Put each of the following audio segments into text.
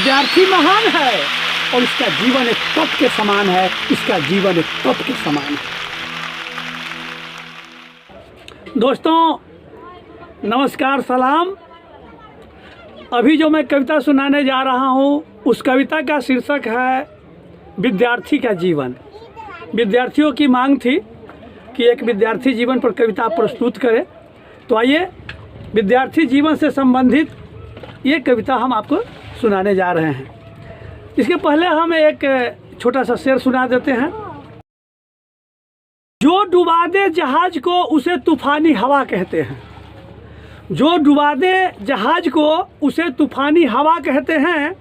विद्यार्थी महान है और इसका जीवन एक तप के समान है, इसका जीवन एक तप के समान है। दोस्तों नमस्कार, सलाम। अभी जो मैं कविता सुनाने जा रहा हूँ उस कविता का शीर्षक है विद्यार्थी का जीवन। विद्यार्थियों की मांग थी कि एक विद्यार्थी जीवन पर कविता प्रस्तुत करें, तो आइए विद्यार्थी जीवन से संबंधित ये कविता हम आपको सुनाने जा रहे हैं। इसके पहले हम एक छोटा सा शेर सुना देते हैं। जो डुबा दे जहाज को उसे तूफानी हवा कहते हैं। जो डुबा दे जहाज को उसे तूफानी हवा कहते हैं।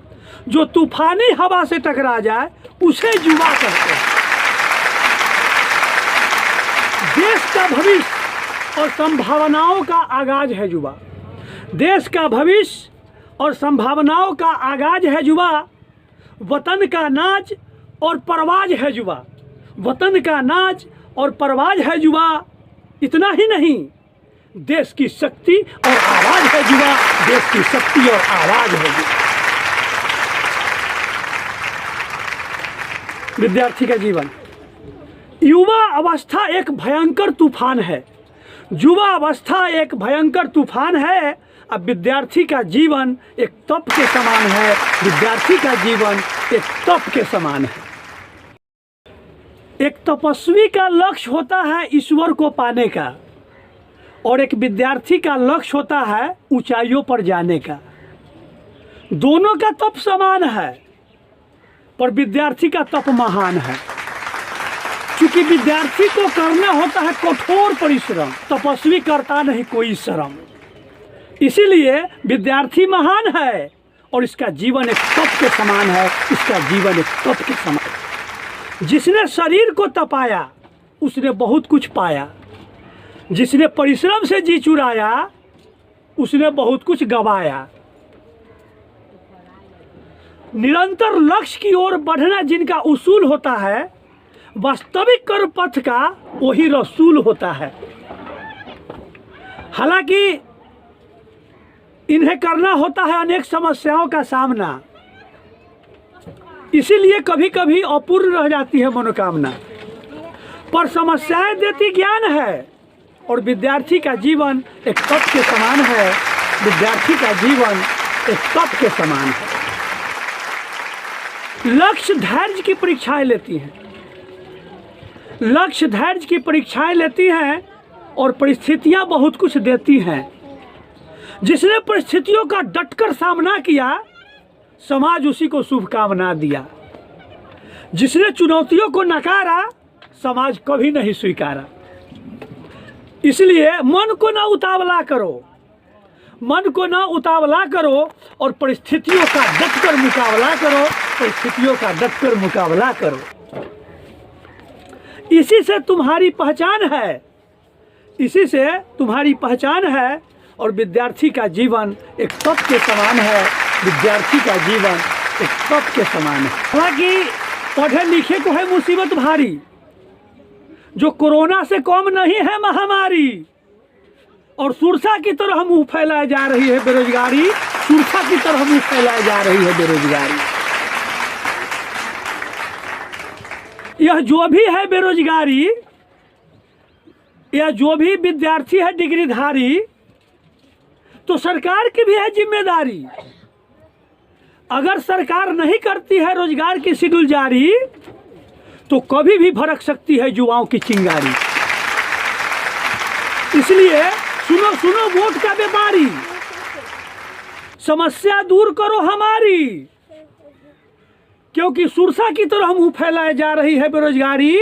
जो तूफानी हवा से टकरा जाए उसे युवा कहते हैं। देश का भविष्य और संभावनाओं का आगाज है युवा। देश का भविष्य और संभावनाओं का आगाज है युवा। वतन का नाच और परवाज है युवा। वतन का नाच और परवाज है युवा। इतना ही नहीं, देश की शक्ति और आवाज है युवा। देश की शक्ति और आवाज है युवा। विद्यार्थी का जीवन। युवा अवस्था एक भयंकर तूफान है। युवा अवस्था एक भयंकर तूफान है। अब विद्यार्थी का जीवन एक तप के समान है। विद्यार्थी का जीवन एक तप के समान है। एक तपस्वी का लक्ष्य होता है ईश्वर को पाने का, और एक विद्यार्थी का लक्ष्य होता है ऊंचाइयों पर जाने का। दोनों का तप समान है, पर विद्यार्थी का तप महान है। क्योंकि विद्यार्थी को करना होता है कठोर परिश्रम, तपस्वी करता नहीं कोई श्रम। इसीलिए विद्यार्थी महान है और इसका जीवन एक तप के समान है। इसका जीवन एक तप के समान। जिसने शरीर को तपाया उसने बहुत कुछ पाया। जिसने परिश्रम से जी चुराया उसने बहुत कुछ गवाया। निरंतर लक्ष्य की ओर बढ़ना जिनका उसूल होता है, वास्तविक कर्म पथ का वही रसूल होता है। हालांकि इन्हें करना होता है अनेक समस्याओं का सामना, इसीलिए कभी कभी अपूर्ण रह जाती है मनोकामना। पर समस्याएं देती ज्ञान है और विद्यार्थी का जीवन एक तप के समान है। विद्यार्थी का जीवन एक तप के समान है। लक्ष्य धैर्य की परीक्षाएं लेती हैं। लक्ष्य धैर्य की परीक्षाएं लेती हैं और परिस्थितियां बहुत कुछ देती हैं। जिसने परिस्थितियों का डटकर सामना किया, समाज उसी को शुभकामना दिया। जिसने चुनौतियों को नकारा, समाज कभी नहीं स्वीकारा। इसलिए मन को ना उतावला करो, मन को ना उतावला करो और परिस्थितियों का डटकर मुकाबला करो। परिस्थितियों का डटकर मुकाबला करो। इसी से तुम्हारी पहचान है। इसी से तुम्हारी पहचान है। और विद्यार्थी का जीवन एक तप के समान है। विद्यार्थी का जीवन एक तप के समान है। हालांकि पढ़े लिखे को है मुसीबत भारी, जो कोरोना से कम नहीं है महामारी। और सुरसा की तरह मुंह फैलाए जा रही है बेरोजगारी। सुरसा की तरह मुंह फैलाए जा रही है बेरोजगारी। यह जो भी है बेरोजगारी, यह जो भी विद्यार्थी है डिग्रीधारी, तो सरकार की भी है जिम्मेदारी। अगर सरकार नहीं करती है रोजगार की शेड्यूल जारी, तो कभी भी भड़क सकती है युवाओं की चिंगारी। इसलिए सुनो सुनो वोट का व्यापारी, समस्या दूर करो हमारी। क्योंकि सुरसा की तरह मुंह फैलाए जा रही है बेरोजगारी,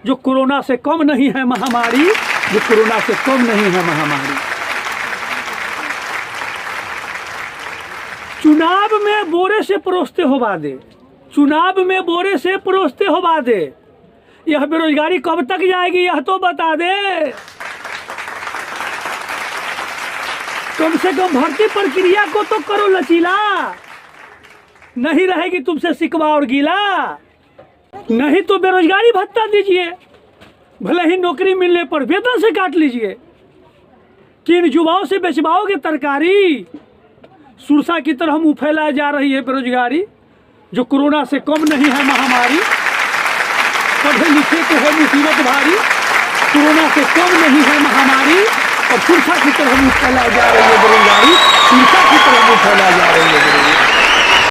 जो कोरोना से कम नहीं है महामारी। जो कोरोना से कम नहीं है महामारी। चुनाव में बोरे से परोसते हो वादे। चुनाव में बोरे से परोसते हो वादे। यह बेरोजगारी कब तक जाएगी यह तो बता दे। कम से कम भर्ती प्रक्रिया को तो करो लचीला। नहीं रहेगी तुमसे शिकवा और गीला। नहीं तो बेरोजगारी भत्ता दीजिए, भले ही नौकरी मिलने पर वेतन से काट लीजिए। किन युवाओं से बेचवाओगे तरकारी? सुरसा की तरह मुँह फैलाए जा रही है बेरोजगारी, जो कोरोना से कम नहीं है महामारी। पढ़े लिखे को है मुसीबत भारी, कोरोना से कम नहीं है महामारी। और सुरसा की तरह मुँह फैलाए जा रही है बेरोजगारी, सुरसा की तरह मुँह फैलाए जा रही है बेरोजगारी।